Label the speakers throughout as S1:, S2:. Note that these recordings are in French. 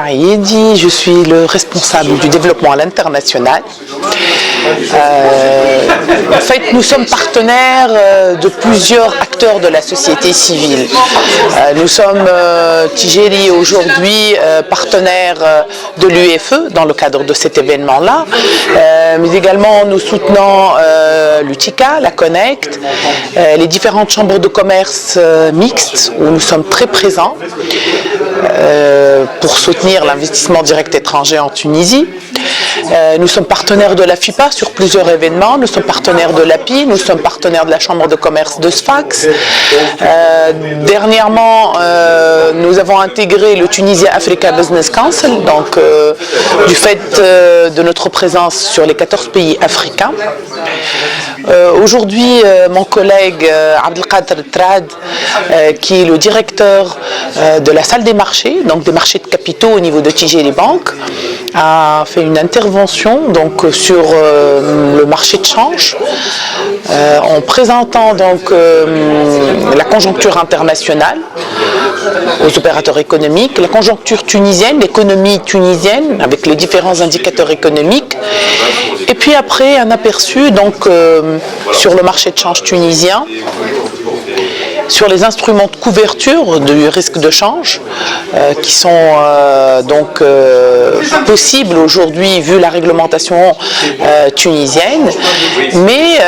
S1: Aïdi, je suis le responsable du développement à l'international. En fait, nous sommes partenaires de plusieurs acteurs de la société civile. Nous sommes Tijeri aujourd'hui partenaire de l'UFE dans le cadre de cet événement-là, mais également nous soutenons l'UTICA, la Connect, les différentes chambres de commerce mixtes où nous sommes très présents pour soutenir l'investissement direct étranger en Tunisie. Nous sommes partenaires de la FIPA sur plusieurs événements, nous sommes partenaires de l'API, nous sommes partenaires de la Chambre de commerce de Sfax. Dernièrement, nous avons intégré le Tunisia Africa Business Council, donc du fait de notre présence sur les 14 pays africains. Aujourd'hui, mon collègue Abdelkader Trad, qui est le directeur de la salle des marchés, donc des marchés de capitaux au niveau de Tijeri Bank, a fait une intervention donc sur le marché de change en présentant donc la conjoncture internationale aux opérateurs économiques, la conjoncture tunisienne, l'économie tunisienne avec les différents indicateurs économiques, et puis après un aperçu donc sur le marché de change tunisien, sur les instruments de couverture du risque de change qui sont donc possibles aujourd'hui vu la réglementation tunisienne, mais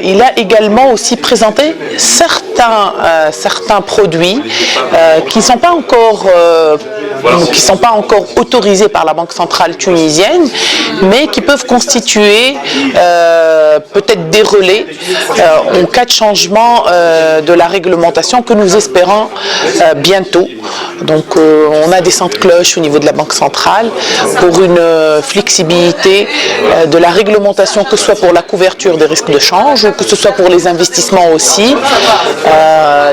S1: il a également aussi présenté certains produits qui ne sont pas encore autorisés par la Banque centrale tunisienne, mais qui peuvent constituer peut-être des relais en cas de changement de la réglementation que nous espérons bientôt. Donc on a des sons de cloche au niveau de la Banque centrale pour une flexibilité de la réglementation, que ce soit pour la couverture des risques de change ou que ce soit pour les investissements aussi,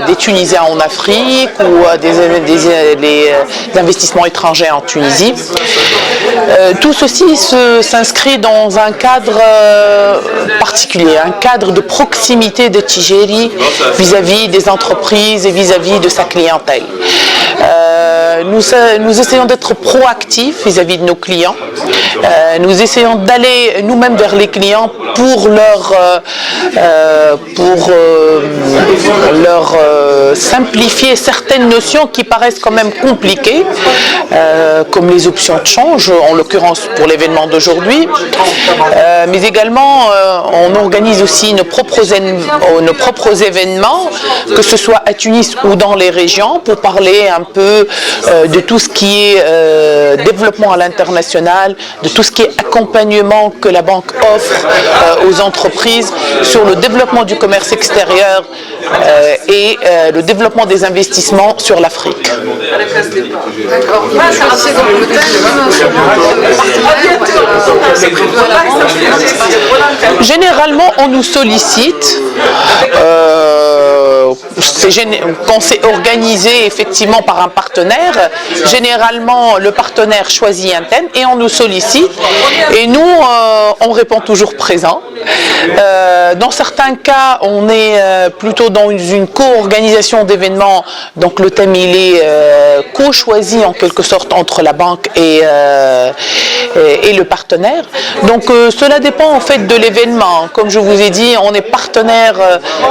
S1: des Tunisiens en Afrique ou des investissements étrangers en Tunisie. Tout ceci s'inscrit dans un cadre particulier, un cadre de proximité de Tijeri vis-à-vis des entreprises et vis-à-vis de sa clientèle. Nous essayons d'être proactifs vis-à-vis de nos clients. Nous essayons d'aller nous-mêmes vers les clients pour leur simplifier certaines notions qui paraissent quand même compliquées, comme les options de change, en l'occurrence pour l'événement d'aujourd'hui. Mais également, on organise aussi nos propres événements, que ce soit à Tunis ou dans les régions, pour parler un peu de tout ce qui est développement à l'international, de tout ce qui est accompagnement que la banque offre aux entreprises sur le développement du commerce extérieur et le développement des investissements sur l'Afrique. Généralement, on nous sollicite quand c'est organisé effectivement par un partenaire. Généralement, le partenaire choisit un thème et on nous sollicite, et nous, on répond toujours présent. Dans certains cas, on est plutôt dans une co-organisation d'événements, donc le thème il est co-choisi en quelque sorte entre la banque et le partenaire. Donc cela dépend en fait de l'événement. Comme je vous ai dit, on est partenaire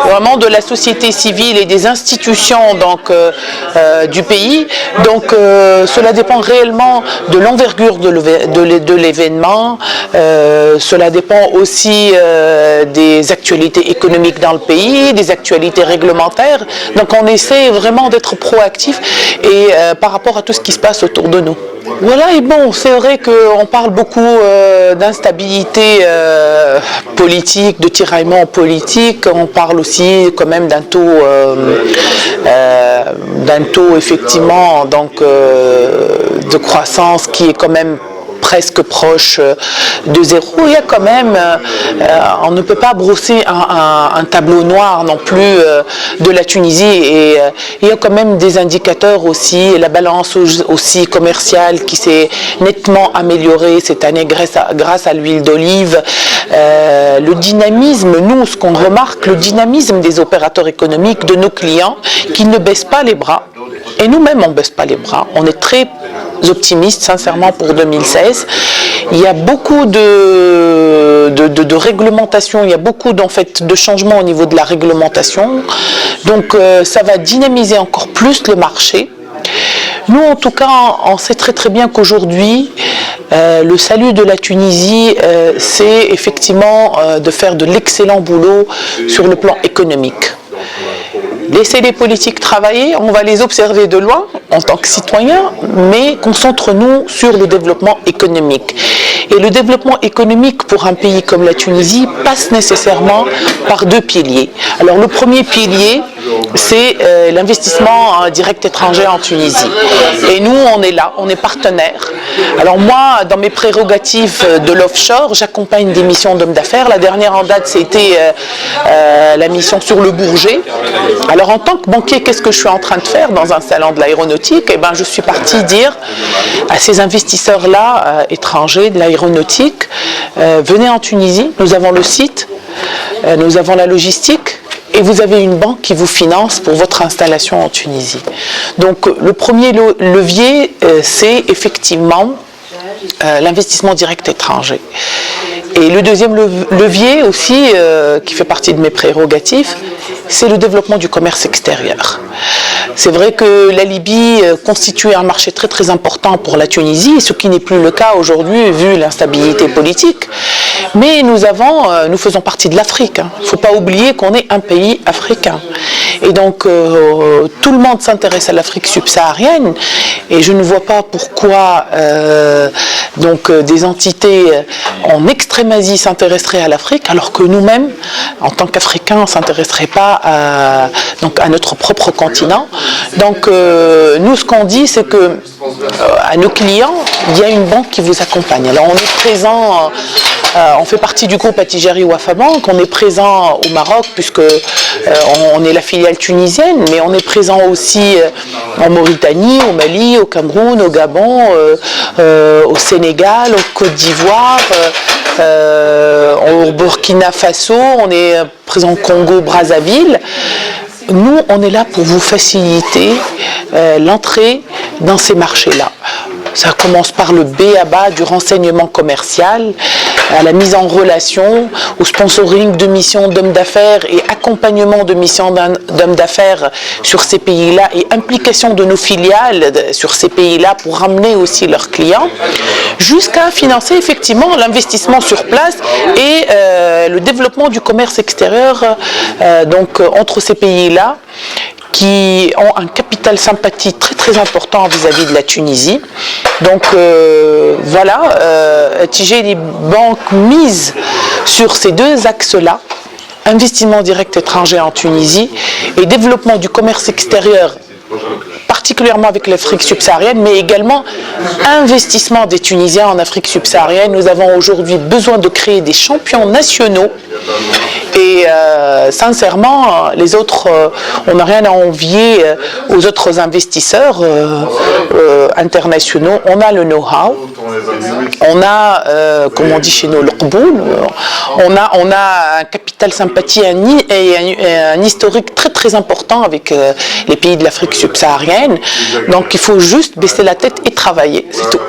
S1: vraiment de la société civile et des institutions donc du pays. Donc cela dépend réellement de l'envergure de l'événement. Cela dépend aussi des actualités économiques dans le pays, des actualités réglementaires. Donc on essaie vraiment d'être proactif et par rapport à tout ce qui se passe autour de nous. Voilà, et bon, c'est vrai qu'on parle beaucoup d'instabilité politique, de tiraillement politique. On parle aussi quand même d'un taux effectivement donc de croissance qui est quand même presque proche de zéro. Il y a quand même, on ne peut pas brosser un tableau noir non plus de la Tunisie, et il y a quand même des indicateurs aussi, la balance aussi commerciale qui s'est nettement améliorée cette année grâce à l'huile d'olive. Le dynamisme, nous, ce qu'on remarque, le dynamisme des opérateurs économiques, de nos clients, qui ne baissent pas les bras, et nous-mêmes on ne baisse pas les bras, on est très optimistes, sincèrement, pour 2016. Il y a beaucoup de réglementation, il y a beaucoup en fait, de changements au niveau de la réglementation. Donc ça va dynamiser encore plus le marché. Nous, en tout cas, on sait très très bien qu'aujourd'hui, le salut de la Tunisie, c'est effectivement de faire de l'excellent boulot sur le plan économique. Laissez les politiques travailler, on va les observer de loin en tant que citoyens, mais concentrons-nous sur le développement économique. Et le développement économique pour un pays comme la Tunisie passe nécessairement par deux piliers. Alors le premier pilier, c'est l'investissement direct étranger en Tunisie. Et nous, on est là, on est partenaire. Alors moi, dans mes prérogatives de l'offshore, j'accompagne des missions d'hommes d'affaires. La dernière en date, c'était la mission sur le Bourget. Alors en tant que banquier, qu'est-ce que je suis en train de faire dans un salon de l'aéronautique? Eh ben, je suis partie dire à ces investisseurs-là étrangers de l'aéronautique, venez en Tunisie, nous avons le site, nous avons la logistique, et vous avez une banque qui vous finance pour votre installation en Tunisie. Donc le premier levier, c'est effectivement l'investissement direct étranger. Et le deuxième levier aussi, qui fait partie de mes prérogatives, c'est le développement du commerce extérieur. C'est vrai que la Libye constitue un marché très très important pour la Tunisie, ce qui n'est plus le cas aujourd'hui vu l'instabilité politique. Mais nous faisons partie de l'Afrique. Il ne faut pas oublier qu'on est un pays africain. Et donc tout le monde s'intéresse à l'Afrique subsaharienne et je ne vois pas pourquoi des entités en extrême Asie s'intéresseraient à l'Afrique alors que nous-mêmes, en tant qu'Africains, on ne s'intéresserait pas à notre propre continent. Donc nous, ce qu'on dit, c'est que à nos clients, il y a une banque qui vous accompagne. Alors on est présent, on fait partie du groupe Attijari Wafa Bank, on est présent au Maroc puisque on est la filiale tunisienne, mais on est présent aussi en Mauritanie, au Mali, au Cameroun, au Gabon, au Sénégal, au Côte d'Ivoire, au Burkina Faso, on est présent au Congo, Brazzaville. Nous, on est là pour vous faciliter l'entrée dans ces marchés-là. Ça commence par le B.A.B.A. du renseignement commercial, à la mise en relation, au sponsoring de missions d'hommes d'affaires et accompagnement de missions d'hommes d'affaires sur ces pays-là et implication de nos filiales sur ces pays-là pour ramener aussi leurs clients, jusqu'à financer effectivement l'investissement sur place et le développement du commerce extérieur entre ces pays-là, qui ont un capital sympathie très très important vis-à-vis de la Tunisie. Donc Attijari Bank mise sur ces deux axes-là, investissement direct étranger en Tunisie et développement du commerce extérieur, particulièrement avec l'Afrique subsaharienne, mais également investissement des Tunisiens en Afrique subsaharienne. Nous avons aujourd'hui besoin de créer des champions nationaux et sincèrement, les autres, on n'a rien à envier aux autres investisseurs internationaux. On a le know-how, on a, comme on dit chez nous, le qboul, on a un capital sympathie et un historique très très important avec les pays de l'Afrique subsaharienne. Donc il faut juste baisser la tête et travailler, c'est tout.